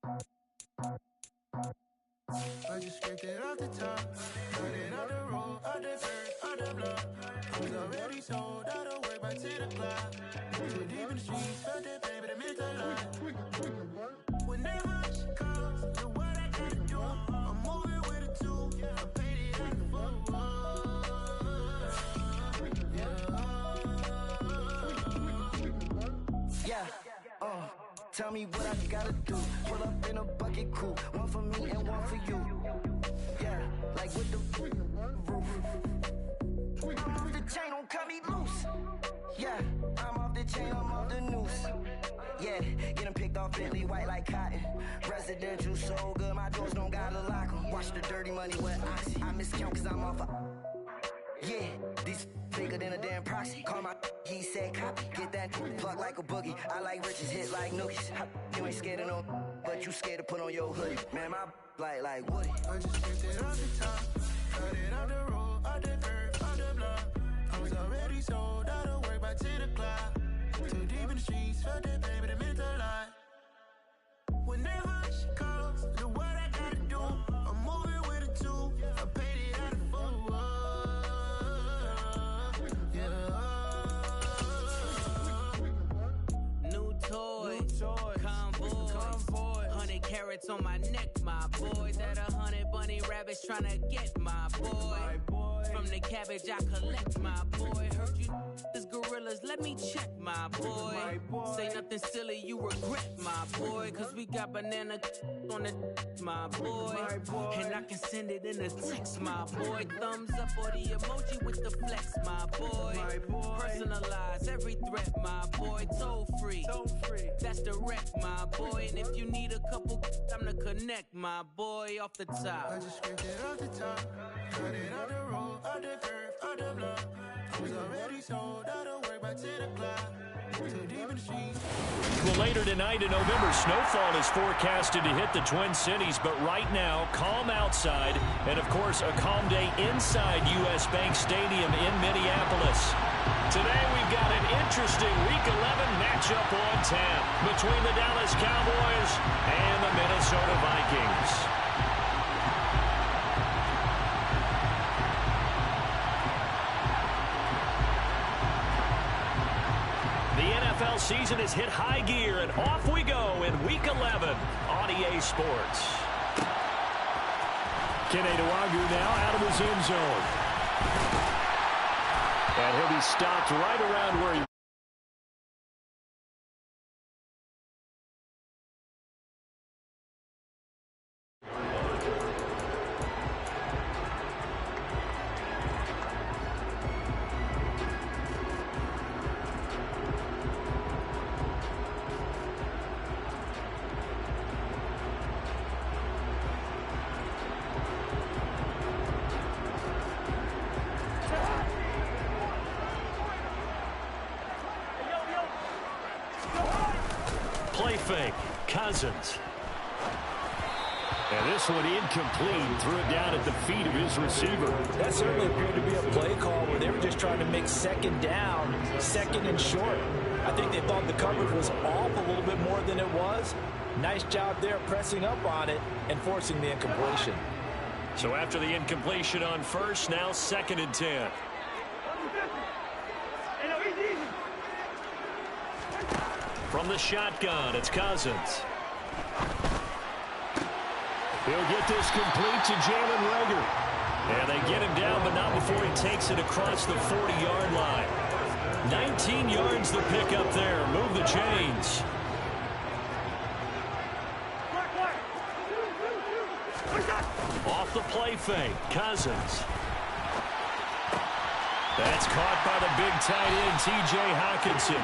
I just scraped it off the top, cut it out the road, out the dirt, out the block. I was already sold, out of work by 10 o'clock. Too deep in the streets, felt that baby, that meant a lot. Whenever she calls, do what I gotta do. I'm moving with a two, I paid it out the full. Yeah, tell me what I gotta do. Pull up in a bucket crew, one for me and one for you. Yeah, like with the roof. I'm off the chain, don't cut me loose. Yeah, I'm off the chain, I'm off the noose. Yeah, getting picked off Bentley, white like cotton. Residential so good, my doors don't gotta lock 'em. Watch the dirty money with oxy. I miscount cause I'm off a... Yeah, these bigger than a damn proxy. Call my he said copy. Get that plug like a boogie. I like riches, hit like nookies. You ain't scared of no, but you scared to put on your hoodie. Man, my like Woody. I just scraped it off the top, cut it out the road, out the dirt, out the block. I was already sold, out of work by 10 o'clock. Too deep in the streets, felt that baby, that meant a lot. Whenever she calls, do what I gotta do. I'm moving with a two, I paid it out the full. New toy, convoy, 100 carats on my neck, my boy. That 100 bunny rabbits tryna get my boy. From the cabbage I collect, my boy. Heard you is gorillas, let me check, my boy. Say nothing silly, you regret, my boy. Cause we got banana on the my boy. And I can send it in a text, my boy. Thumbs up or the emoji with the flex, my boy. Personalize every threat, my boy. Toll free, that's direct, my boy. And if you need a couple, I'm to connect, my boy. Off the top, I just scraped it off the top, cut it out the road, out the curve, out the block. I was already sold, out of work by 10 o'clock. Too deep in the streets. Well, later tonight in November, snowfall is forecasted to hit the Twin Cities, but right now, calm outside, and of course, a calm day inside U.S. Bank Stadium in Minneapolis. Today, we've got an interesting Week 11 matchup on tap between the Dallas Cowboys and the Minnesota Vikings. The NFL season has hit high gear, and off we go in Week 11 on EA Sports. Keneduagu now out of his end zone. And he'll be stopped right around where he... Play fake, Cousins. And this one incomplete, threw it down at the feet of his receiver. That certainly appeared to be a play call where they were just trying to make second down, second and short. I think they thought the coverage was off a little bit more than it was. Nice job there pressing up on it and forcing the incompletion. So after the incompletion on first, now 2nd and 10. From the shotgun, it's Cousins. He'll get this complete to Jalen Reagor. And they get him down, but not before he takes it across the 40-yard line. 19 yards the pick up there. Move the chains. Off the play fake, Cousins. That's caught by the big tight end, T.J. Hockenson.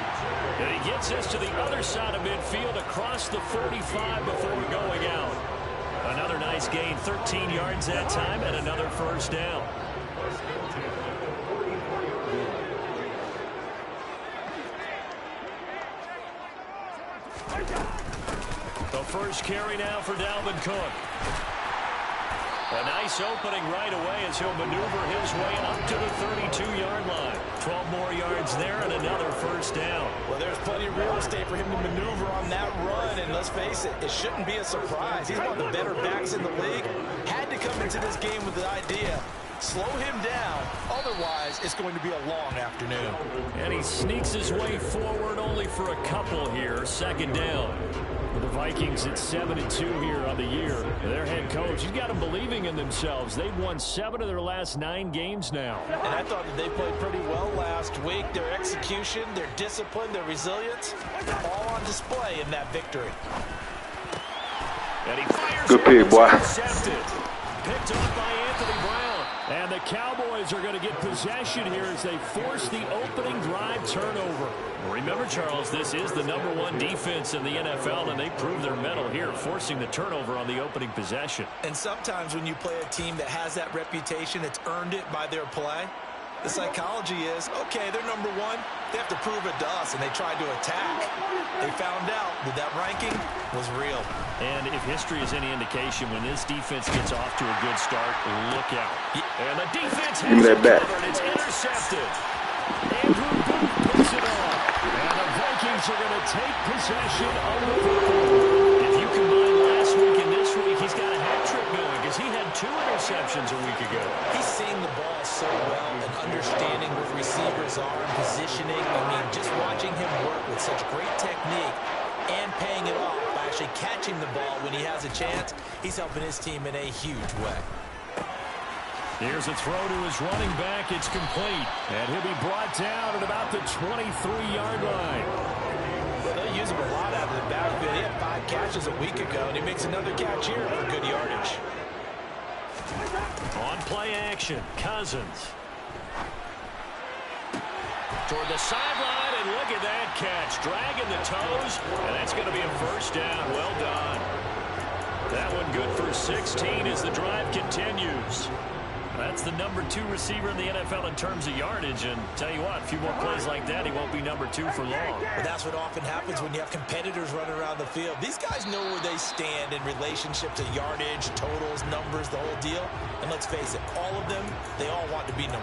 And he gets us to the other side of midfield across the 45 before going out. Another nice gain, 13 yards that time, and another first down. The first carry now for Dalvin Cook. A nice opening right away as he'll maneuver his way up to the 32-yard line. 12 more yards there and another first down. Well, there's plenty of real estate for him to maneuver on that run, and let's face it, it shouldn't be a surprise. He's one of the better backs in the league. Had to come into this game with the idea, slow him down, otherwise it's going to be a long afternoon. And he sneaks his way forward only for a couple here. Second down. The Vikings at 7-2 here on the year. Their head coach, he's got them believing in themselves. They've won 7 of their last 9 games now. And I thought that they played pretty well last week. Their execution, their discipline, their resilience, all on display in that victory. And he fires. Good pick, boy. Intercepted. Picked off by Anthony Brown. And the Cowboys are going to get possession here as they force the opening drive turnover. Remember, Charles, this is the #1 defense in the NFL, and they prove their mettle here, forcing the turnover on the opening possession. And sometimes when you play a team that has that reputation, it's earned it by their play. The psychology is, okay, they're #1. They have to prove it to us, and they tried to attack. They found out that that ranking was real. And if history is any indication, when this defense gets off to a good start, look out. And the defense has it covered. It's intercepted. Andrew Booth picks it off. And the Vikings are going to take possession of the football. If you combine last week and this week, he's got a hat trick going because he had 2 interceptions a week ago. He's seeing the ball so well and understanding what receivers are and positioning. I mean, just watching him work with such great technique and paying it off by actually catching the ball when he has a chance, he's helping his team in a huge way. Here's a throw to his running back. It's complete. And he'll be brought down at about the 23-yard line. Well, they use him a lot out of the backfield. He had 5 catches a week ago, and he makes another catch here for good yardage. On play action, Cousins. Toward the sideline, and look at that catch. Dragging the toes, and that's going to be a first down. Well done. That one good for 16 as the drive continues. That's the #2 receiver in the NFL in terms of yardage, and tell you what, a few more plays like that, he won't be #2 for long. But that's what often happens when you have competitors running around the field. These guys know where they stand in relationship to yardage, totals, numbers, the whole deal. And let's face it, all of them, they all want to be #1.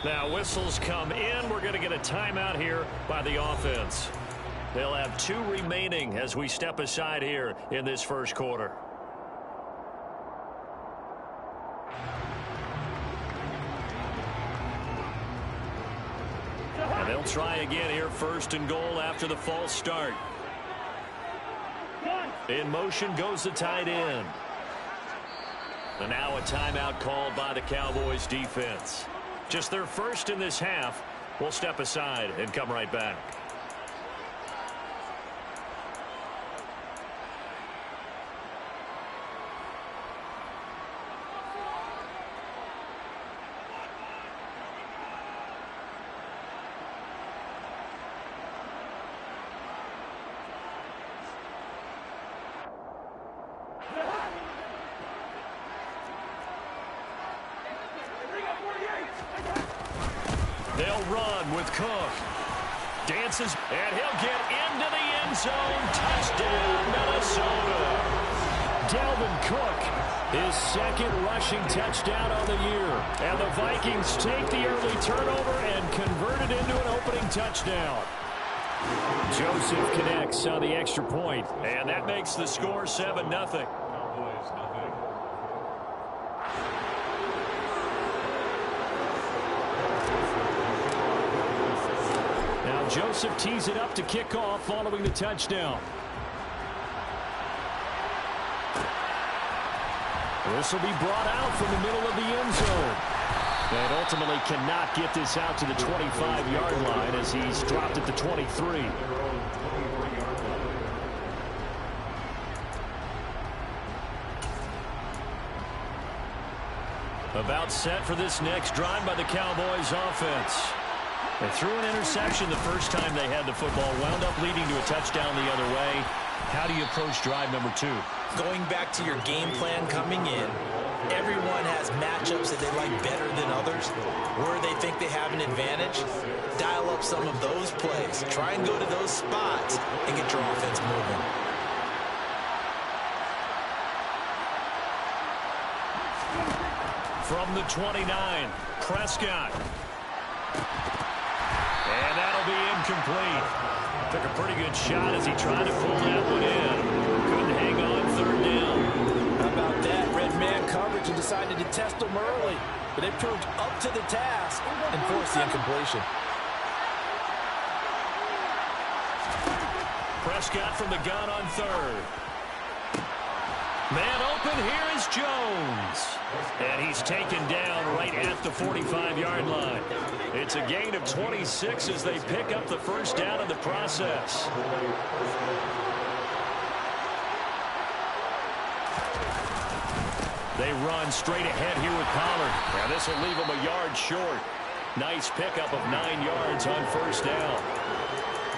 Now whistles come in. We're going to get a timeout here by the offense. They'll have 2 remaining as we step aside here in this first quarter. And they'll try again here, first and goal after the false start. In motion goes the tight end. And now a timeout called by the Cowboys defense. Just their first in this half. We'll step aside and come right back. They'll run with Cook. Dances, and he'll get into the end zone. Touchdown, Minnesota. Dalvin Cook, his second rushing touchdown of the year. And the Vikings take the early turnover and convert it into an opening touchdown. Joseph connects on the extra point, and that makes the score 7-0. Joseph tees it up to kick off following the touchdown. This will be brought out from the middle of the end zone. And ultimately cannot get this out to the 25-yard line as he's dropped at the 23. About set for this next drive by the Cowboys offense. They threw an interception the first time they had the football, wound up leading to a touchdown the other way. How do you approach drive #2? Going back to your game plan coming in, everyone has matchups that they like better than others, where they think they have an advantage. Dial up some of those plays. Try and go to those spots and get your offense moving. From the 29, Prescott. And that'll be incomplete. Took a pretty good shot as he tried to pull that one in. Couldn't hang on third down. How about that? Red man coverage and decided to test them early. But they proved up to the task and forced the incompletion. Prescott from the gun on third. Man open, here is Jones. And he's taken down right at the 45-yard line. It's a gain of 26 as they pick up the first down in the process. They run straight ahead here with Pollard. Now this will leave him a yard short. Nice pickup of 9 yards on first down.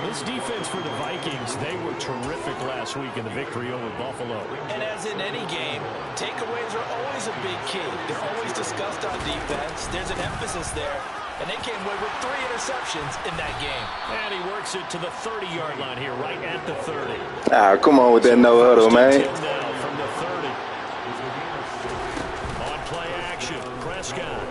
This defense for the Vikings, they were terrific last week in the victory over Buffalo. And as in any game, takeaways are always a big key. They're always discussed on defense. There's an emphasis there. And they came away with 3 interceptions in that game. And he works it to the 30-yard line here, right at the 30. Ah, come on with that no huddle, man. Now from the 30. On play action, Prescott.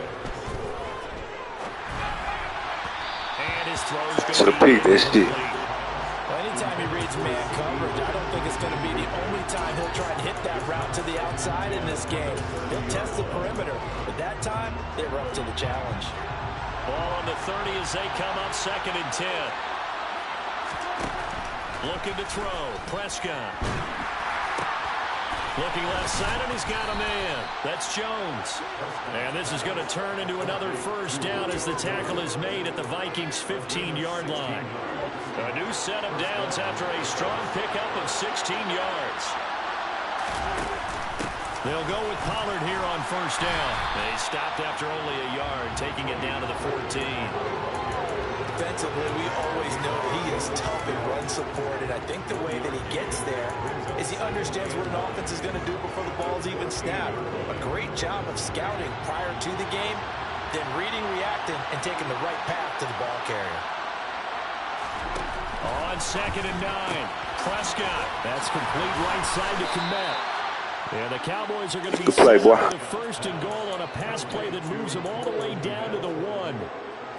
And his throw's going Should have picked this shit. Well, anytime he reads man coverage, I don't think it's going to be the only time he'll try and hit that route to the outside in this game. He'll test the perimeter. But that time, they were up to the challenge. Ball on the 30 as they come up 2nd and 10. Looking to throw. Prescott. Looking left side, and he's got a man. That's Jones. And this is going to turn into another first down as the tackle is made at the Vikings' 15-yard line. A new set of downs after a strong pickup of 16 yards. They'll go with Pollard here on first down. They stopped after only a yard, taking it down to the 14. Defensively, we always know he is tough in run support, and I think the way that he gets there is he understands what an offense is going to do before the ball's even snapped. A great job of scouting prior to the game, then reading, reacting, and taking the right path to the ball carrier. On 2nd and 9, Prescott. That's complete right side to Kmet. And the Cowboys are going to be play, boy. the 1st and goal on a pass play that moves them all the way down to the 1.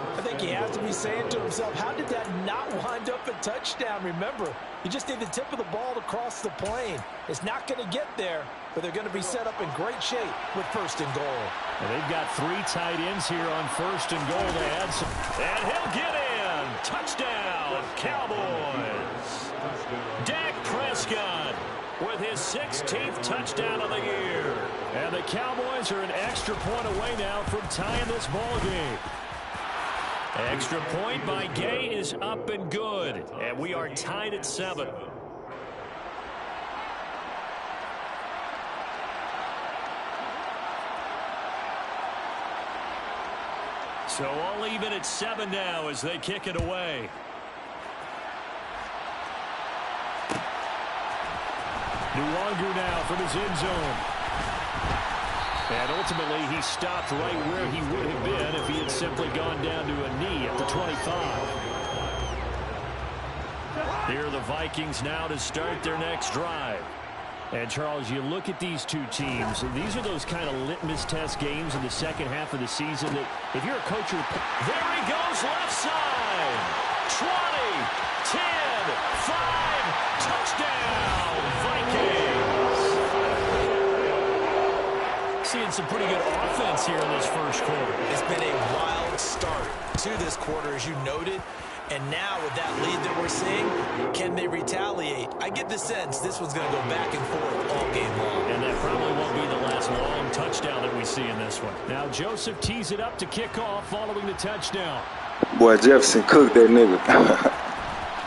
I think he has to be saying to himself, how did that not wind up a touchdown? Remember, you just need the tip of the ball to cross the plane. It's not going to get there, but they're going to be set up in great shape with 1st and goal. And they've got 3 tight ends here on 1st and goal to add some. And he'll get in. Touchdown, Cowboys. Dak Prescott with his 16th touchdown of the year. And the Cowboys are an extra point away now from tying this ball game. Extra point by Gay is up and good. And we are tied at 7. So all even at 7 now as they kick it away. Nuwangu now from his end zone. And ultimately, he stopped right where he would have been if he had simply gone down to a knee at the 25. Here are the Vikings now to start their next drive. And, Charles, you look at these two teams, these are those kind of litmus test games in the second half of the season that if you're a coach, there he goes left side. 20, 10, 5, touchdown, Vikings. Seeing some pretty good offense here in this first quarter. It's been a wild start to this quarter, as you noted. And now with that lead that we're seeing, can they retaliate? I get the sense this one's going to go back and forth all game long. And that probably won't be the last long touchdown that we see in this one. Now Joseph tees it up to kick off following the touchdown. Boy, Jefferson cooked that nigga.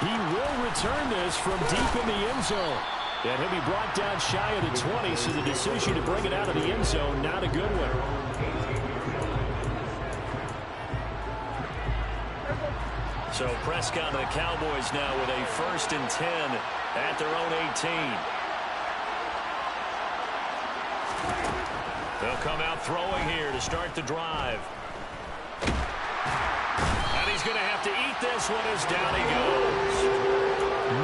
He will return this from deep in the end zone. And he'll be brought down shy of the 20, so the decision to bring it out of the end zone, not a good one. So Prescott and the Cowboys now with a 1st and 10 at their own 18. They'll come out throwing here to start the drive. And he's going to have to eat this one as down he goes.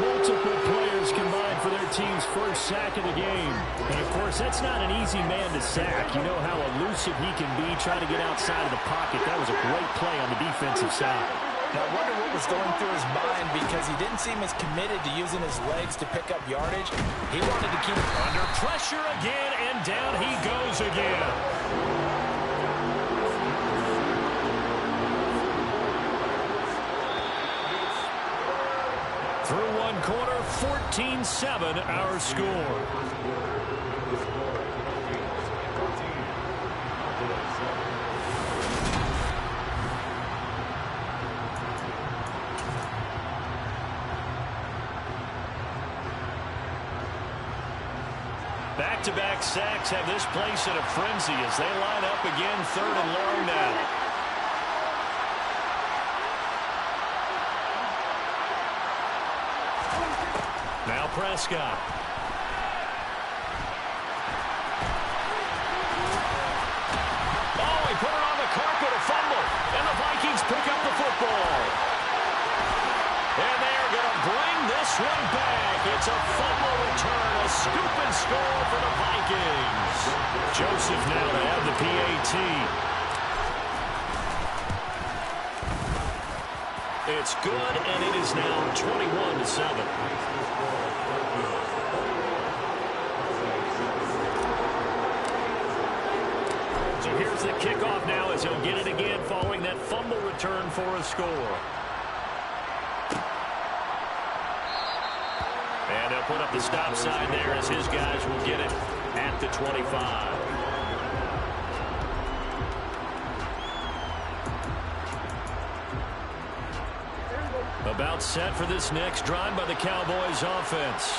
Multiple players combined for their team's first sack of the game. And, of course, that's not an easy man to sack. You know how elusive he can be trying to get outside of the pocket. That was a great play on the defensive side. Now, I wonder what was going through his mind because he didn't seem as committed to using his legs to pick up yardage. He wanted to keep under pressure again, and down he goes again. Through one quarter, 14-7 our score. Back-to-back sacks have this place in a frenzy as they line up again, 3rd and long now. Now Prescott. Oh, he put it on the carpet, a fumble, and the Vikings pick up the football. And they're going to bring this one back. It's a fumble return, a scoop and score for the Vikings. Joseph now to have the PAT. It's good, and it is now 21-7. So here's the kickoff now as he'll get it again following that fumble return for a score. And they'll put up the stop sign there as his guys will get it at the 25. About set for this next drive by the Cowboys offense.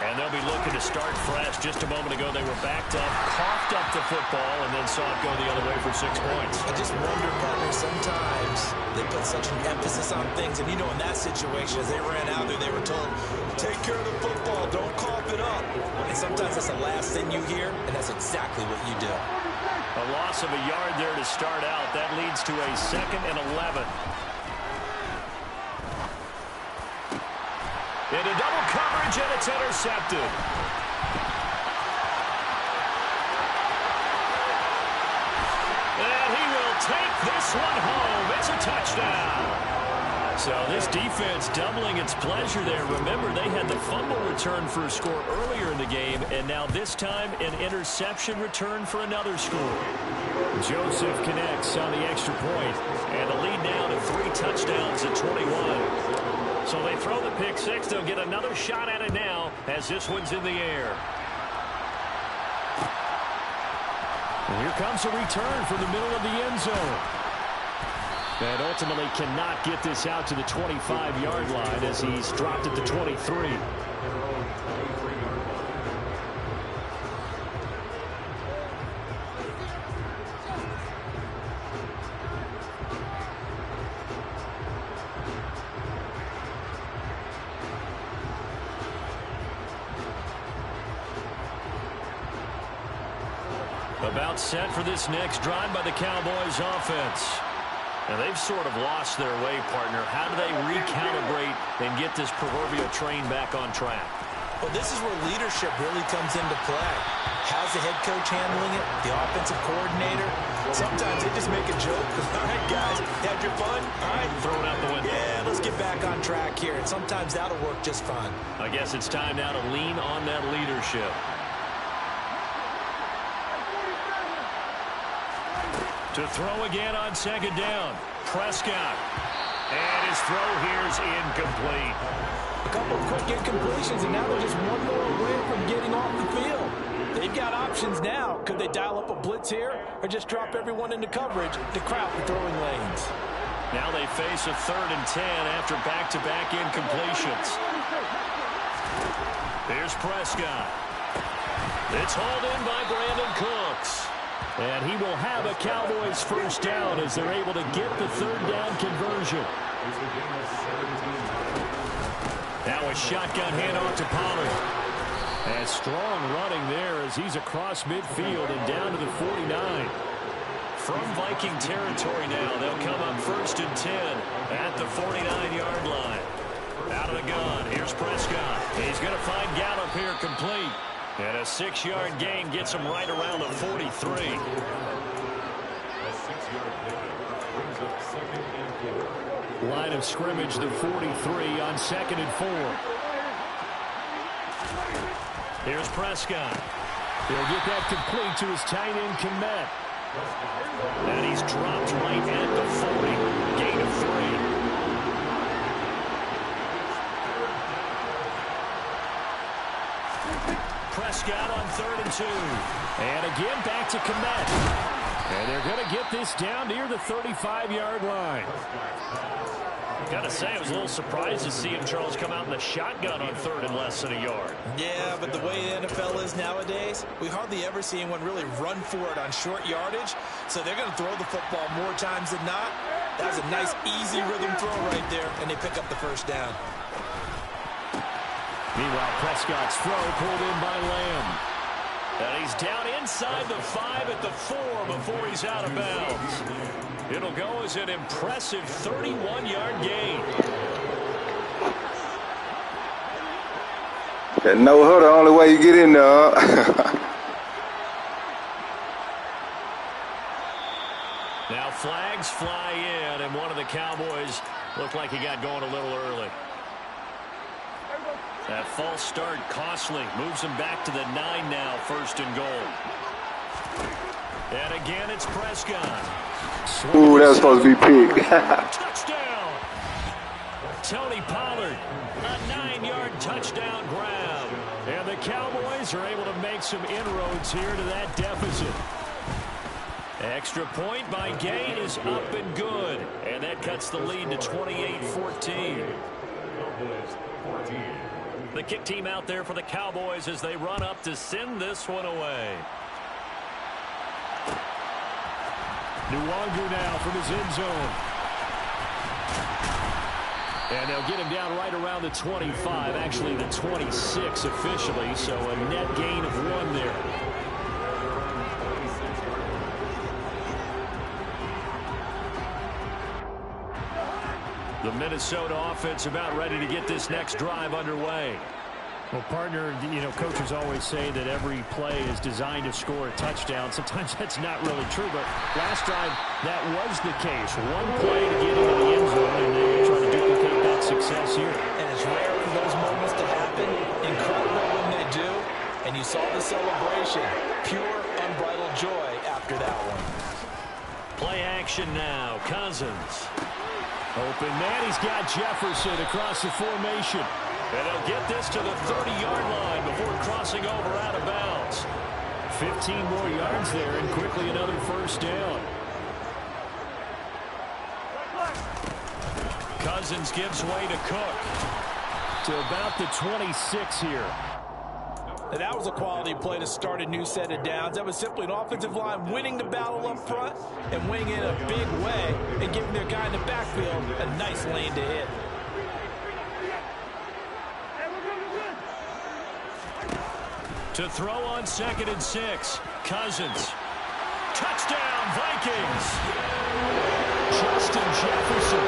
And they'll be looking to start fresh. Just a moment ago, they were backed up, coughed up the football, and then saw it go the other way for 6 points. I just wonder, partner, sometimes they put such an emphasis on things. And, you know, in that situation, as they ran out there, they were told, take care of the football, don't cough it up. And sometimes that's the last thing you hear, and that's exactly what you do. A loss of a yard there to start out. That leads to a 2nd and 11. Into double coverage, and it's intercepted. And he will take this one home. It's a touchdown. So this defense doubling its pleasure there. Remember, they had the fumble return for a score earlier in the game, and now this time an interception return for another score. Joseph connects on the extra point, and the lead now to 3 touchdowns at 21. So they throw the pick six. They'll get another shot at it now as this one's in the air. And here comes a return from the middle of the end zone. And ultimately cannot get this out to the 25-yard line as he's dropped at the 23. About set for this next drive by the Cowboys offense. And they've sort of lost their way, partner. How do they recalibrate and get this proverbial train back on track? Well, this is where leadership really comes into play. How's the head coach handling it? The offensive coordinator? Sometimes they just make a joke. All right, guys, had your fun? All right. Throw it out the window. Yeah, let's get back on track here. And sometimes that'll work just fine. I guess it's time now to lean on that leadership. To throw again on 2nd down. Prescott. And his throw here's incomplete. A couple of quick incompletions, and now they're just one more away from getting off the field. They've got options now. Could they dial up a blitz here or just drop everyone into coverage to crowd the throwing lanes? Now they face a 3rd and 10 after back-to-back incompletions. Here's Prescott. It's hauled in by Brandon Cooks. And he will have a Cowboys first down as they're able to get the 3rd down conversion. Now a shotgun handoff to Pollard. And strong running there as he's across midfield and down to the 49. From Viking territory now, they'll come up 1st and 10 at the 49-yard line. Out of the gun, here's Prescott. He's going to find Gallup here complete. And a 6-yard gain gets him right around the 43. A 6-yard pickup brings up 2nd and 4. Line of scrimmage, the 43 on 2nd and 4. Here's Prescott. He'll get that complete to his tight end, Kmet. And he's dropped right at the 40. Gain of 3. Prescott on 3rd and 2. And again back to Kmet. And they're going to get this down near the 35-yard line. Got to say, I was a little surprised to see him, Charles, come out in the shotgun on 3rd and less than a yard. Yeah, but the way the NFL is nowadays, we hardly ever see anyone really run for it on short yardage. So they're going to throw the football more times than not. That's a nice, easy rhythm throw right there, and they pick up the 1st down. Meanwhile, Prescott's throw pulled in by Lamb. And he's down inside the 5 at the 4 before he's out of bounds. It'll go as an impressive 31-yard gain. That no huddle, the only way you get in there. Now flags fly in, and one of the Cowboys looked like he got going a little early. That false start costly. Moves him back to the 9 now, 1st and goal. And again, it's Prescott. Ooh, that was supposed to be picked. Touchdown! Tony Pollard, a 9-yard touchdown grab. And the Cowboys are able to make some inroads here to that deficit. Extra point by Gay is up and good. And that cuts the lead to 28-14. The kick team out there for the Cowboys as they run up to send this one away. Nwangu now from his end zone. And they'll get him down right around the 25, actually the 26 officially, so a net gain of 1 there. The Minnesota offense about ready to get this next drive underway. Well, partner, coaches always say that every play is designed to score a touchdown. Sometimes that's not really true, but last drive, that was the case. One play to get into the end zone, and they're trying to duplicate that success here. And it's rare for those moments to happen. Incredible when they do. And you saw the celebration. Pure, unbridled joy after that one. Play action now. Cousins. Open man. He's got Jefferson across the formation. And they'll get this to the 30-yard line before crossing over out of bounds. 15 more yards there, and quickly another 1st down. Cousins gives way to Cook. To about the 26 here. And that was a quality play to start a new set of downs. That was simply an offensive line winning the battle up front and winning in a big way and giving their guy in the backfield a nice lane to hit. To throw on 2nd and 6. Cousins. Touchdown, Vikings. Justin Jefferson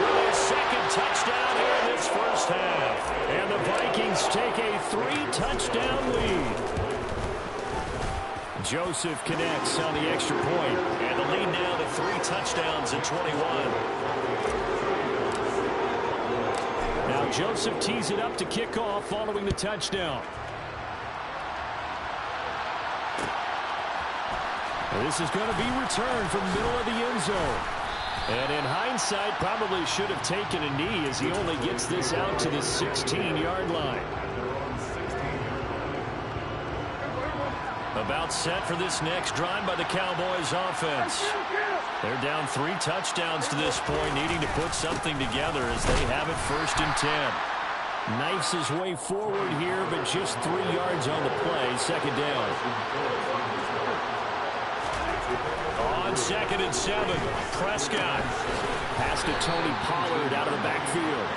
with his 2nd touchdown here in this 1st half. And the Vikings take a 3-touchdown lead. Joseph connects on the extra point. And the lead now to 3 touchdowns at 21. Now Joseph tees it up to kick off following the touchdown. This is going to be returned from middle of the end zone. And in hindsight, probably should have taken a knee as he only gets this out to the 16-yard line. About set for this next drive by the Cowboys offense. They're down 3 touchdowns to this point, needing to put something together as they have it 1st and 10. Knifes his way forward here, but just 3 yards on the play, 2nd down. On 2nd and 7, Prescott. Pass to Tony Pollard out of the backfield.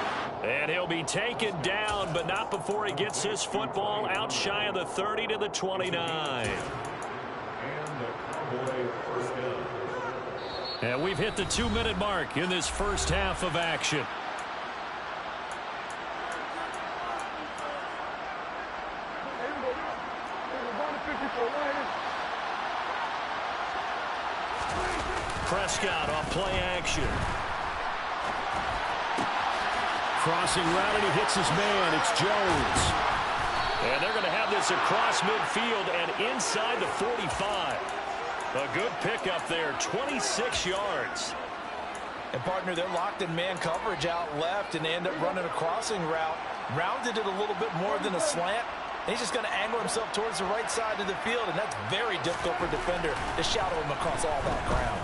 And he'll be taken down, but not before he gets his football out shy of the 30 to the 29. And the Cowboy first down. And we've hit the 2-minute mark in this first half of action. Prescott off play action. Crossing route, and he hits his man. It's Jones. And they're going to have this across midfield and inside the 45. A good pickup there, 26 yards. And, partner, they're locked in man coverage out left, and they end up running a crossing route. Rounded it a little bit more than a slant. And he's just going to angle himself towards the right side of the field, and that's very difficult for a defender to shadow him across all that ground.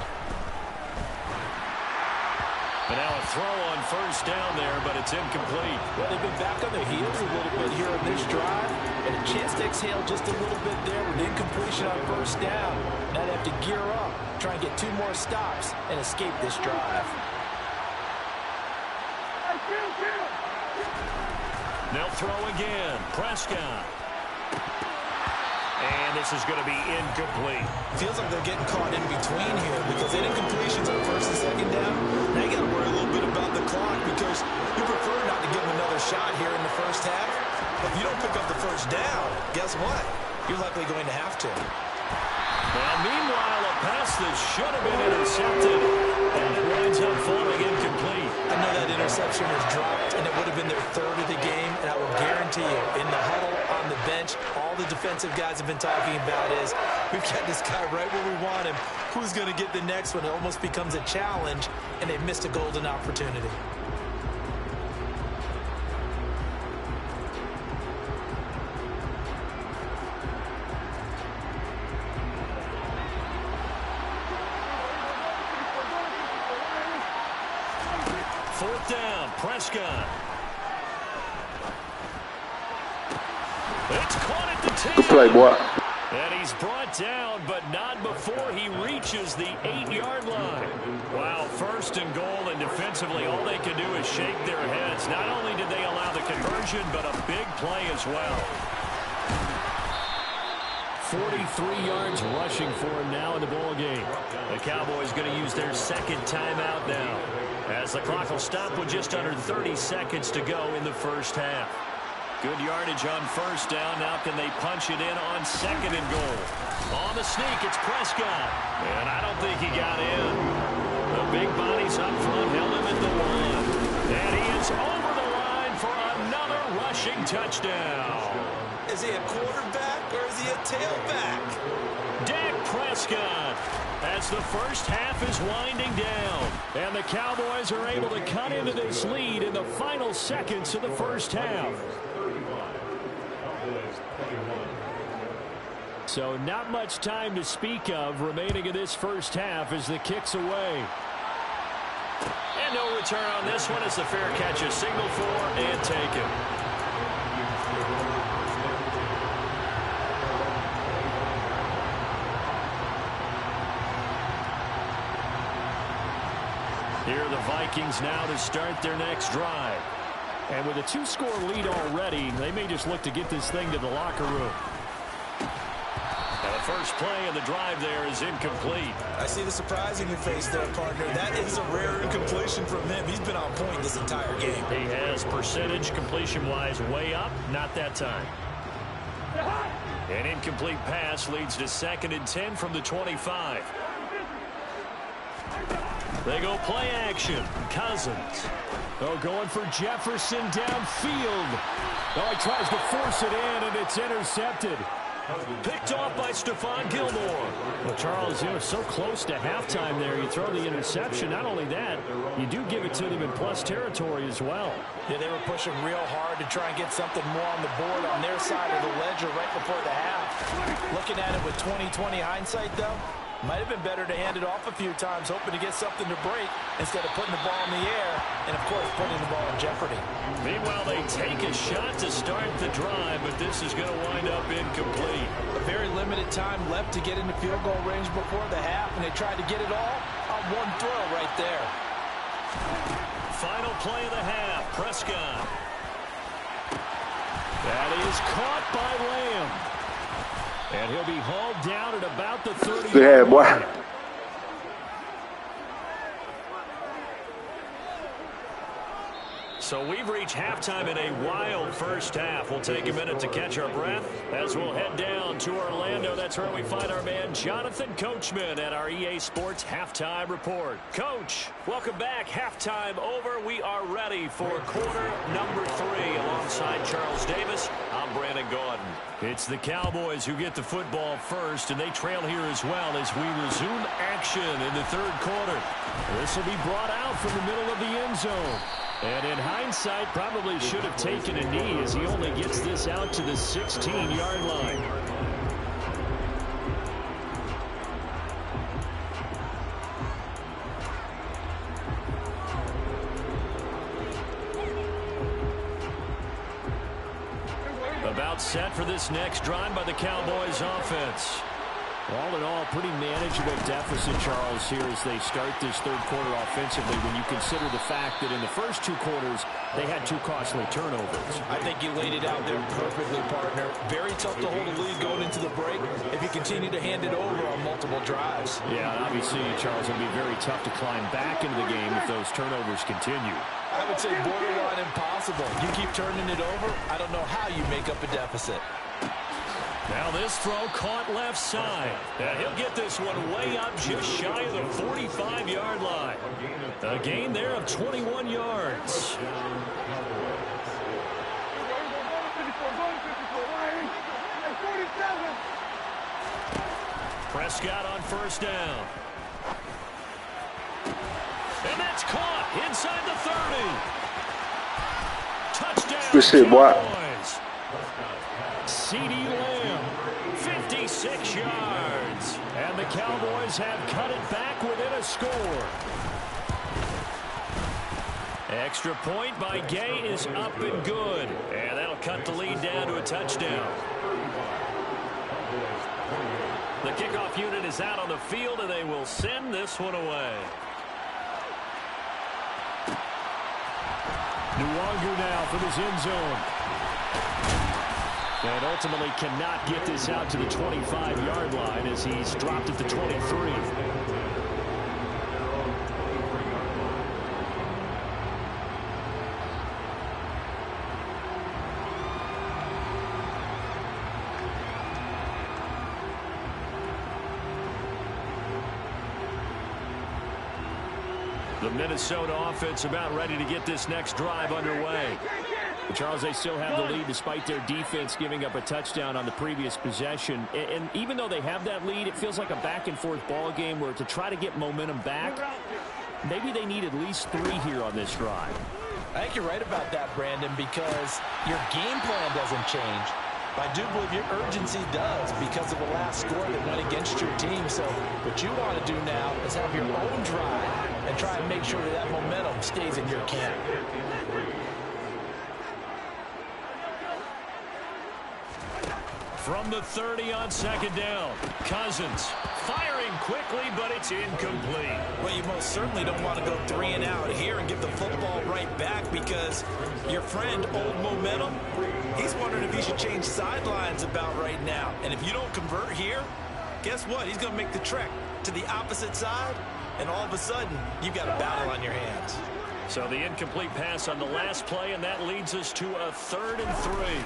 And now a throw on first down there, but it's incomplete. Well, they've been back on their heels a little bit here on this drive, and a chance to exhale just a little bit there with incompletion on first down. Now they have to gear up, try and get 2 more stops, and escape this drive. They'll throw again. Prescott. And this is going to be incomplete. Feels like they're getting caught in between here because they didn't completions on first and second down. Now you got to worry a little bit about the clock because you prefer not to give them another shot here in the first half. But if you don't pick up the first down, guess what? You're likely going to have to. Well, meanwhile, a pass that should have been intercepted and it winds up falling incomplete. I know that interception was dropped, and it would have been their 3rd of the game, and I will guarantee you, in the huddle, on the bench, all the defensive guys have been talking about is, we've got this guy right where we want him. Who's going to get the next one? It almost becomes a challenge, and they've missed a golden opportunity. Fourth down, Prescott. It's caught at the 10. Good play, boy. And he's brought down, but not before he reaches the 8-yard line. Wow, first and goal, and defensively, all they can do is shake their heads. Not only did they allow the conversion, but a big play as well. 43 yards rushing for him now in the ball game. The Cowboys going to use their 2nd timeout now, as the clock will stop with just under 30 seconds to go in the first half. Good yardage on first down. Now can they punch it in on 2nd and goal? On the sneak, it's Prescott. And I don't think he got in. The big bodies up front held him at the 1. And he is over the line for another rushing touchdown. Is he a quarterback or is he a tailback? Dak Prescott, as the first half is winding down. And the Cowboys are able to cut into this lead in the final seconds of the first half. So not much time to speak of remaining in this first half as the kick's away. And no return on this one as the fair catch is signaled for and taken. Here are the Vikings now to start their next drive. And with a 2-score lead already, they may just look to get this thing to the locker room. And the first play of the drive there is incomplete. I see the surprise in your face there, partner. That is a rare incompletion from him. He's been on point this entire game. He has percentage completion-wise way up, not that time. An incomplete pass leads to 2nd and 10 from the 25. They go play action. Cousins. Oh, going for Jefferson downfield. Oh, he tries to force it in, and it's intercepted. Picked off by Stephon Gilmore. Well, Charles, so close to halftime there. You throw the interception. Not only that, you do give it to them in plus territory as well. Yeah, they were pushing real hard to try and get something more on the board on their side of the ledger right before the half. Looking at it with 20/20 hindsight, though, might have been better to hand it off a few times, hoping to get something to break instead of putting the ball in the air and, of course, putting the ball in jeopardy. Meanwhile, they take a shot to start the drive, but this is going to wind up incomplete. A very limited time left to get into field goal range before the half, and they tried to get it all on one throw right there. Final play of the half. Prescott. That is caught by Lamb. And he'll be hauled down at about the 30. Good head, boy. So we've reached halftime in a wild first half. We'll take a minute to catch our breath as we'll head down to Orlando. That's where we find our man Jonathan Coachman at our EA Sports Halftime Report. Coach, welcome back. Halftime over. We are ready for quarter number 3 alongside Charles Davis. I'm Brandon Gaudin. It's the Cowboys who get the football first, and they trail here as well as we resume action in the third quarter. This will be brought out from the middle of the end zone. And in hindsight, probably should have taken a knee as he only gets this out to the 16-yard line. About set for this next drive by the Cowboys offense. All in all, pretty manageable deficit, Charles, here as they start this third quarter offensively when you consider the fact that in the first 2 quarters, they had 2 costly turnovers. I think you laid it out there perfectly, partner. Very tough to hold a lead going into the break if you continue to hand it over on multiple drives. Yeah, and obviously, Charles, it'll be very tough to climb back into the game if those turnovers continue. I would say borderline impossible. You keep turning it over, I don't know how you make up a deficit. Now this throw caught left side. And he'll get this one way up just shy of the 45-yard line. A gain there of 21 yards. Prescott on first down. And that's caught inside the 30. Touchdown. Good shit, boy. C.D. Lamb, 56 yards. And the Cowboys have cut it back within a score. Extra point by Gay is up and good. And that'll cut the lead down to a touchdown. The kickoff unit is out on the field, and they will send this one away. Nwangu now from his end zone. And ultimately cannot get this out to the 25-yard line as he's dropped at the 23. The Minnesota offense about ready to get this next drive underway. Charles, they still have the lead despite their defense giving up a touchdown on the previous possession. And even though they have that lead, it feels like a back-and-forth ball game where to try to get momentum back, maybe they need at least 3 here on this drive. I think you're right about that, Brandon, because your game plan doesn't change. I do believe your urgency does because of the last score that went against your team. So what you want to do now is have your own drive and try and make sure that that momentum stays in your camp. From the 30 on second down, Cousins firing quickly, but it's incomplete. Well, you most certainly don't want to go 3 and out here and give the football right back because your friend, Old Momentum, he's wondering if he should change sidelines about right now. And if you don't convert here, guess what? He's going to make the trek to the opposite side, and all of a sudden, you've got a battle on your hands. So the incomplete pass on the last play, and that leads us to a 3rd and 3.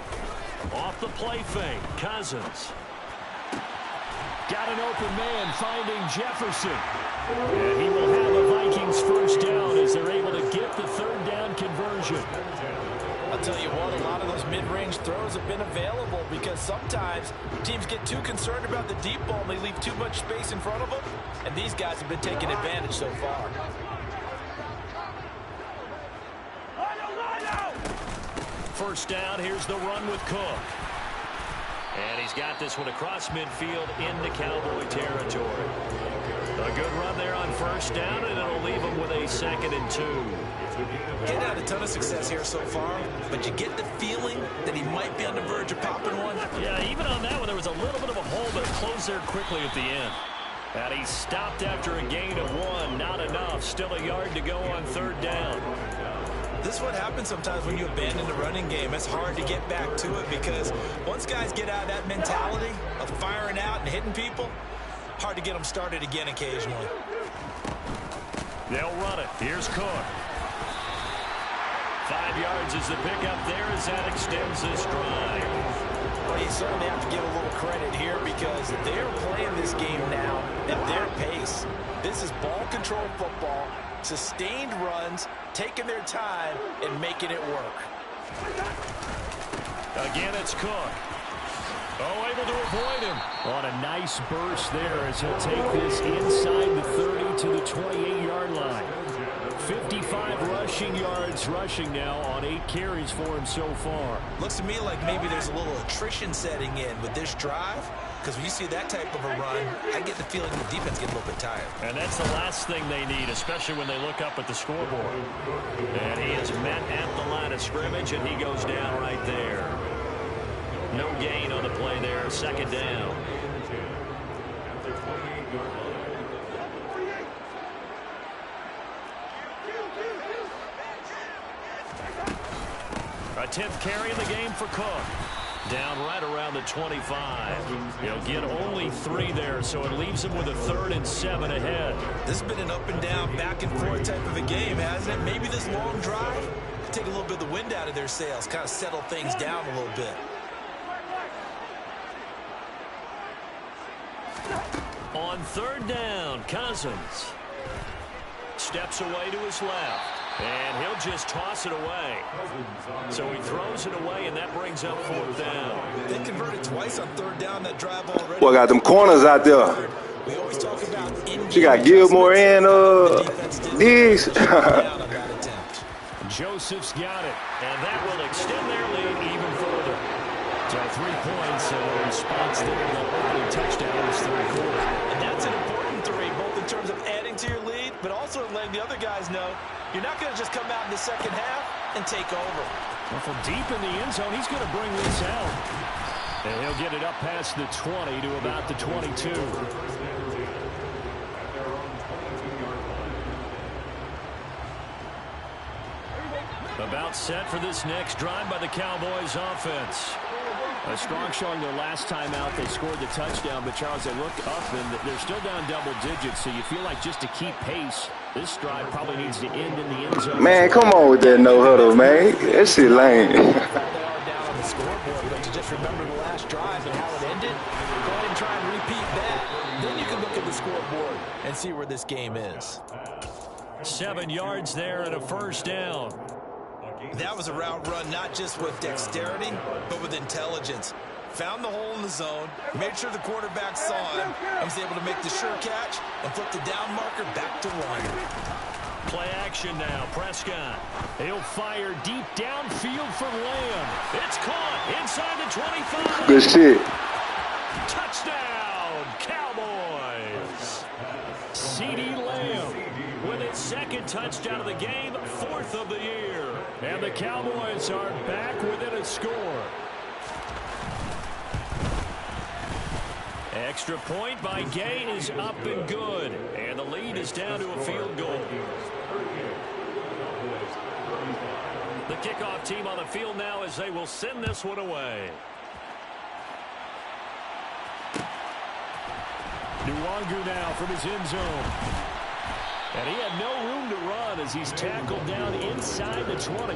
Off the play fake, Cousins. Got an open man finding Jefferson. And he will have a Vikings first down as they're able to get the 3rd down conversion. I'll tell you what, a lot of those mid-range throws have been available because sometimes teams get too concerned about the deep ball and they leave too much space in front of them. And these guys have been taking advantage so far. First down, here's the run with Cook. And he's got this one across midfield into Cowboy territory. A good run there on first down, and it'll leave him with a 2nd and 2. Getting had a ton of success here so far, but you get the feeling that he might be on the verge of popping one. Yeah, even on that one, there was a little bit of a hole, but it closed there quickly at the end. And he stopped after a gain of 1. Not enough. Still a yard to go on 3rd down. This is what happens sometimes when you abandon the running game. It's hard to get back to it because once guys get out of that mentality of firing out and hitting people, hard to get them started again occasionally. They'll run it. Here's Cook. 5 yards is the pickup there as that extends this drive. Well, you certainly have to give a little credit here because they're playing this game now at their pace. This is ball control football, sustained runs, taking their time and making it work. Again, it's Cook. Oh, able to avoid him. On a nice burst there as he'll take this inside the 30 to the 28-yard line. 55 rushing yards rushing now on 8 carries for him so far. Looks to me like maybe there's a little attrition setting in with this drive, because when you see that type of a run, I get the feeling the defense gets a little bit tired. And that's the last thing they need, especially when they look up at the scoreboard. And he is met at the line of scrimmage, and he goes down right there. No gain on the play there, second down. A 10th carry in the game for Cook. Down right around the 25. He'll get only 3 there, so it leaves him with a 3rd and 7 ahead. This has been an up and down, back and forth type of a game, hasn't it? Maybe this long drive could take a little bit of the wind out of their sails, kind of settle things down a little bit. On 3rd down, Cousins steps away to his left. And he'll just toss it away. So he throws it away, and that brings up 4th down. They converted twice on 3rd down that drive already. Well, got them corners out there. We always talk about She got Gilmore and these. Joseph's got it, and that will extend their lead even further. So 3 points and a response there. The opening touchdown was 3rd quarter. And that's an important 3, both in terms of adding to your lead, but also letting the other guys know you're not going to just come out in the second half and take over. Well, from deep in the end zone, he's going to bring this out. And he'll get it up past the 20 to about the 22. About set for this next drive by the Cowboys offense. A strong showing their last time out. They scored the touchdown, but Charles, they look up and they're still down double digits, so you feel like just to keep pace, this drive probably needs to end in the end zone. Man, come on with that no huddle, man. That shit lame. They are down on the scoreboard, but to just remember the last drive and how it ended, go ahead and try and repeat that. Then you can look at the scoreboard and see where this game is. 7 yards there and a 1st down. That was a route run not just with dexterity, but with intelligence. Found the hole in the zone, made sure the quarterback saw him, and was able to make the sure catch and flip the down marker back to 1. Play action now. Prescott. He'll fire deep downfield for Lamb. It's caught inside the 25. Good shit. Touchdown, Cowboys. CeeDee Lamb with his 2nd touchdown of the game, 4th of the year. And the Cowboys are back within a score. Extra point by Gay is up and good. And the lead is down to a field goal. The kickoff team on the field now as they will send this one away. Nwangu now from his end zone. And he had no room to run as he's tackled down inside the 20.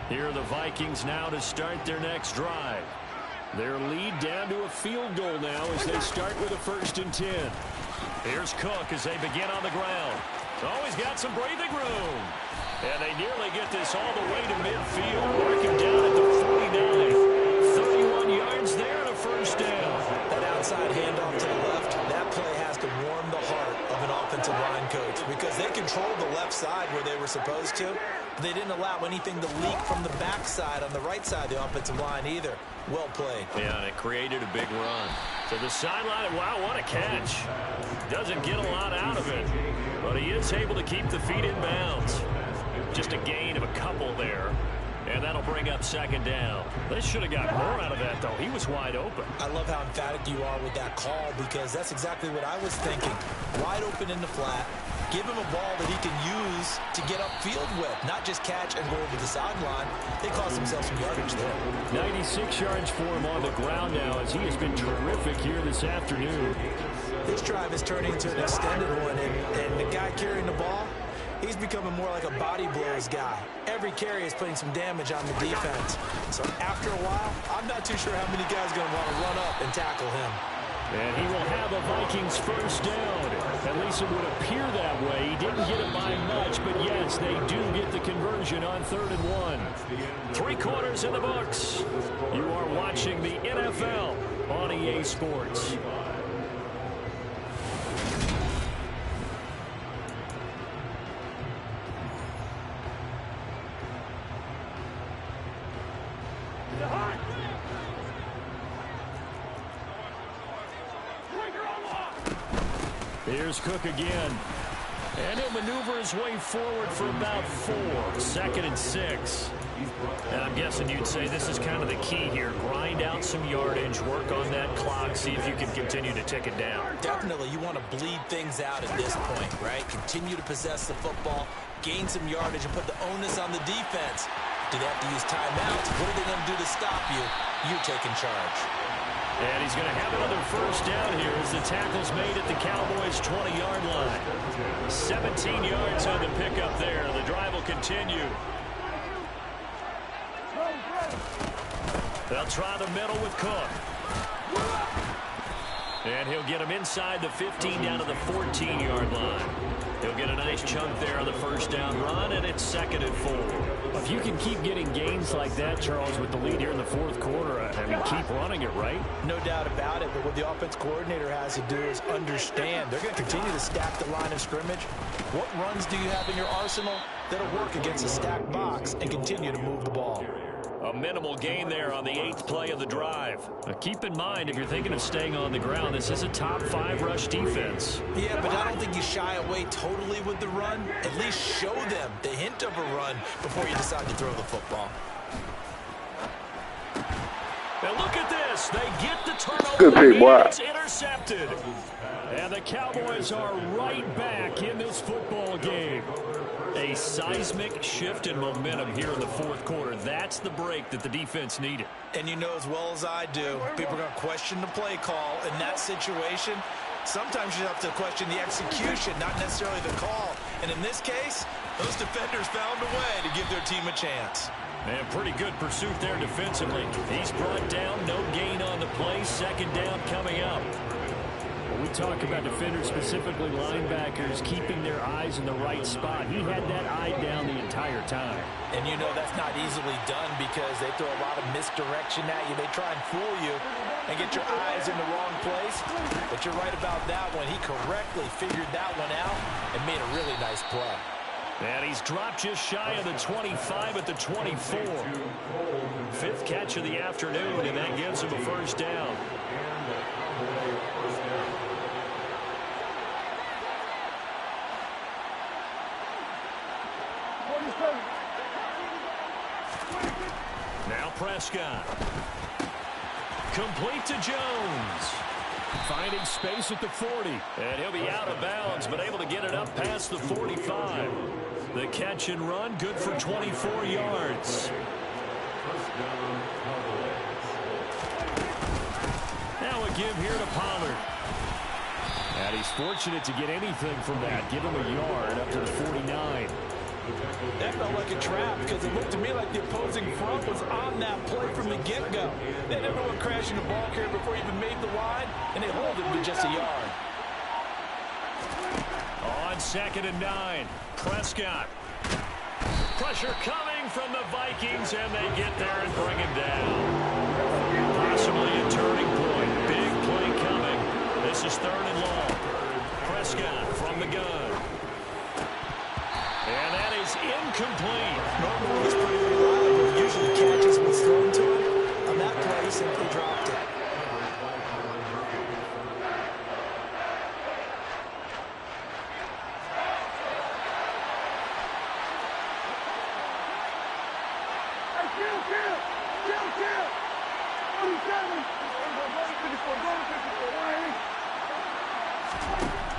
Here are the Vikings now to start their next drive. Their lead down to a field goal now as they start with a 1st and 10. Here's Cook as they begin on the ground. Oh, he's got some breathing room. And they nearly get this all the way to midfield. Working down at the 49. 31 yards there and a 1st down. That outside handoff to the left, that play has to warm the heart of an offensive line coach because they controlled the left side where they were supposed to. But they didn't allow anything to leak from the backside on the right side of the offensive line either. Well played. Yeah, and it created a big run. To the sideline, wow, what a catch. Doesn't get a lot out of it, but he is able to keep the feet in bounds. Just a gain of a couple there. And that'll bring up second down. They should have got more out of that, though. He was wide open. I love how emphatic you are with that call because that's exactly what I was thinking. Wide open in the flat. Give him a ball that he can use to get upfield with, not just catch and go over the sideline. They cost themselves some yardage there. 96 yards for him on the ground now as he has been terrific here this afternoon. This drive is turning into an extended one, and the guy carrying the ball, he's becoming more like a body blows guy. Every carry is putting some damage on the defense. So after a while, I'm not too sure how many guys are going to want to run up and tackle him. And he will have a Vikings first down. At least it would appear that way. He didn't get it by much, but yes, they do get the conversion on 3rd and 1. 3 quarters in the books. You are watching the NFL on EA Sports. Here's Cook again. And he'll maneuver his way forward for about 4. 2nd and 6. And I'm guessing you'd say this is kind of the key here. Grind out some yardage, work on that clock, see if you can continue to tick it down. Definitely, you want to bleed things out at this point, right? Continue to possess the football, gain some yardage, and put the onus on the defense. Do they have to use timeouts? What are they going to do to stop you? You're taking charge. And he's going to have another first down here as the tackle's made at the Cowboys' 20-yard line. 17 yards on the pickup there. The drive will continue. They'll try the middle with Cook. And he'll get him inside the 15 down to the 14-yard line. He'll get a nice chunk there on the first down run, and it's 2nd and 4. If you can keep getting gains like that, Charles, with the lead here in the 4th quarter, I mean, keep running it, right? No doubt about it, but what the offense coordinator has to do is understand they're going to continue to stack the line of scrimmage. What runs do you have in your arsenal that'll work against a stacked box and continue to move the ball? A minimal gain there on the 8th play of the drive. Now keep in mind, if you're thinking of staying on the ground, this is a top 5 rush defense. Yeah, but I don't think you shy away totally with the run. At least show them the hint of a run before you decide to throw the football. Now look at this. They get the turnover. Good pick, boy. It's intercepted. And the Cowboys are right back in this football game. A seismic shift in momentum here in the 4th quarter. That's the break that the defense needed. And you know as well as I do, people are going to question the play call in that situation. Sometimes you have to question the execution, not necessarily the call. And in this case, those defenders found a way to give their team a chance. And pretty good pursuit there defensively. He's brought down, no gain on the play. 2nd down coming up. When we talk about defenders, specifically linebackers, keeping their eyes in the right spot, he had that eye down the entire time. And you know that's not easily done because they throw a lot of misdirection at you. They try and fool you and get your eyes in the wrong place. But you're right about that one. He correctly figured that one out and made a really nice play. And he's dropped just shy of the 25 at the 24. 5th catch of the afternoon, and that gives him a first down. Now Prescott. Complete to Jones. Finding space at the 40. And he'll be out of bounds, but able to get it up past the 45. The catch and run, good for 24 yards. Now a give here to Pollard. And he's fortunate to get anything from that. Give him a yard up to the 49. That felt like a trap because it looked to me like the opposing front was on that play from the get-go. They had everyone crashing the ball carrier before he even made the line, and they hold him to just a yard. On 2nd and 9, Prescott. Pressure coming from the Vikings, and they get there and bring him down. Possibly a turning point. Big play coming. This is 3rd and long. Prescott from the gun. And that is incomplete. Normally he's pretty reliable. Usually catches what's thrown to him. On that play, he simply dropped it.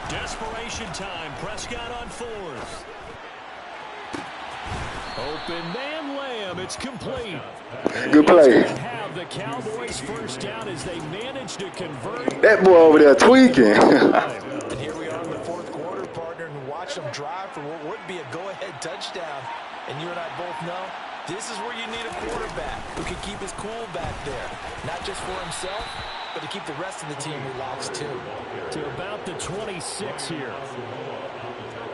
Desperation time. Prescott on fourth. Open man Lamb. It's complete. Good play. Have the Cowboys first down as they manage to convert. That boy over there tweaking. And here we are in the fourth quarter, partner, and watch them drive for what would be a go-ahead touchdown. And you and I both know this is where you need a quarterback who can keep his cool back there, not just for himself, but to keep the rest of the team relaxed too. To about the 26 here.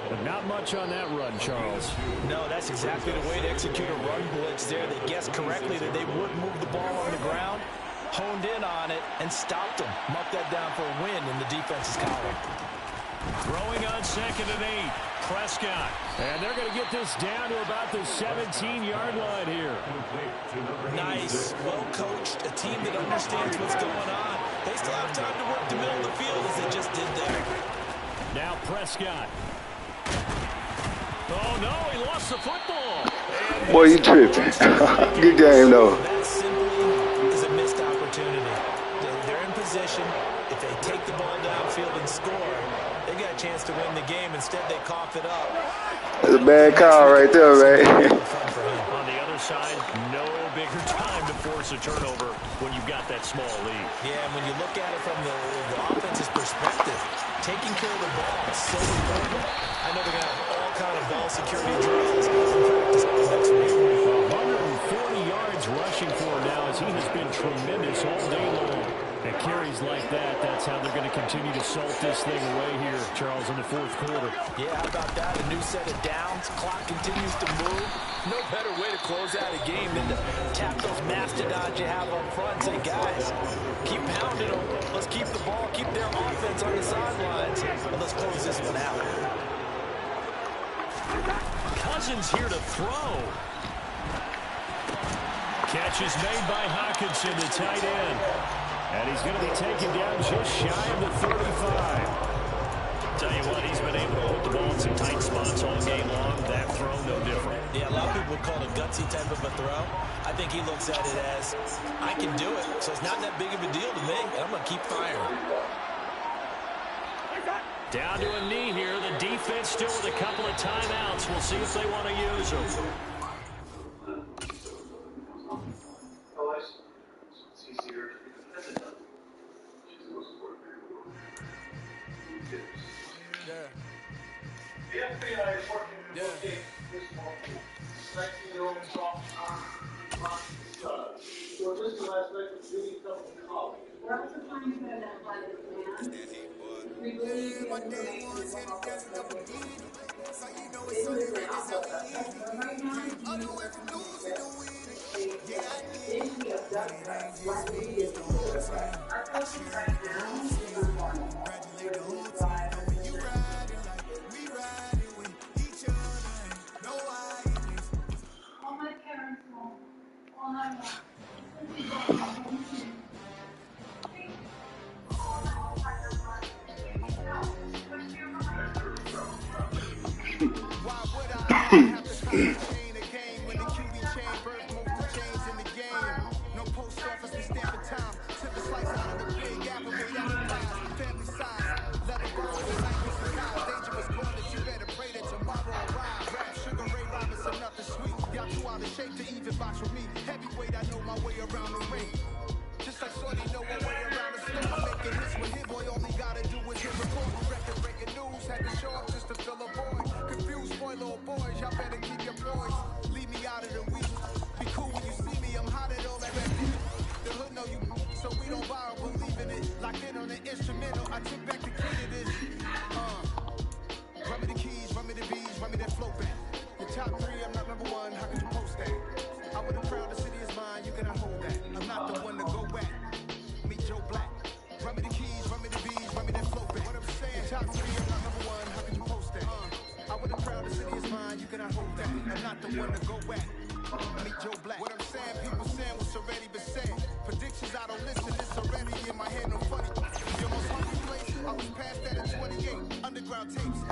But not much on that run, Charles. No, that's exactly the way to execute a run blitz there. They guessed correctly that they would move the ball on the ground, honed in on it, and stopped them. Mark that down for a win in the defense's column. Throwing on 2nd and 8. Prescott. And they're going to get this down to about the 17-yard line here. Nice. Well coached. A team that understands what's going on. They still have time to work the middle of the field as they just did there. Now Prescott. Oh, no, he lost the football. Boy, you tripping. Good game, though. That simply is a missed opportunity. They're in position. If they take the ball downfield and score, they got a chance to win the game. Instead, they cough it up. That's a bad call right there, man. On the other side, no bigger time to force a turnover when you've got that small lead. Yeah, and when you look at it from the offense's perspective, taking care of the ball is so important. I know they're going to have all kind of ball security drills in practice next week. 140 yards rushing for him now as he has been tremendous all day long. And carries like that, that's how they're going to continue to salt this thing away here, Charles, in the fourth quarter. Yeah, how about that? A new set of downs. Clock continues to move. No better way to close out a game than to tap those mastodons you have up front. Say, guys, keep pounding them. Let's keep the ball, keep their offense on the sidelines, and let's close this one out. Cousins here to throw. Catch is made by Hawkinson, the tight end. And he's going to be taken down just shy of the 35. Tell you what, he's been able to hold the ball in some tight spots all game long. That throw, no different. Yeah, a lot of people would call it a gutsy type of a throw. I think he looks at it as, I can do it, so it's not that big of a deal to me, and I'm going to keep firing. Down to a knee here. The defense still with a couple of timeouts. We'll see if they want to use them.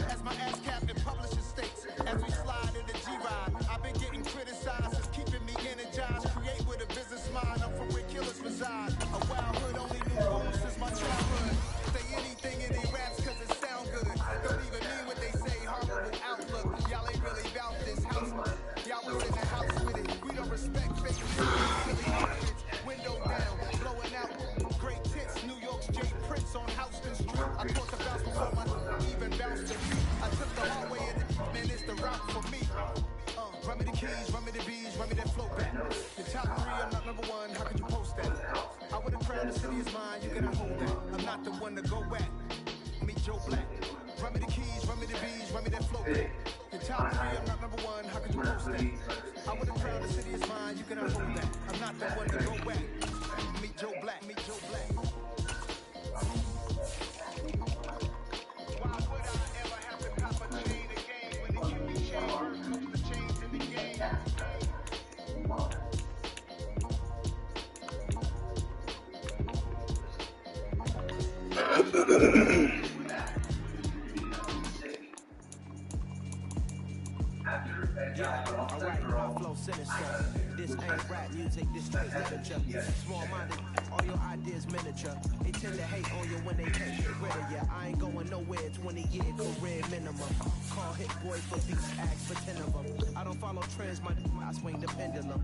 As my ass cap and publishing states, as we slide in the G-Ride, I've been getting criticized as keeping me energized. the city is mine, you cannot hold that. I'm not the one to go at. Meet Joe Black. Run me the keys, run me the bees, run me that flow back. The top three, I'm not number one, how could you post that? I would have crowned the city is mine, you cannot hold that. I'm not the one to go at. Meet Joe Black, meet Joe Black. Why would I ever have to cop a chain again when it can be changed? Most the chains in the game. Alright, my flow sinister. This ain't rap music, this straight literature. Small-minded, all your ideas miniature. They tend to hate on you when they can't get rid of you. I ain't going nowhere, 20-year career minimum. Call hit boy for beats, ask for 10 of them. I don't follow trends, I swing the pendulum.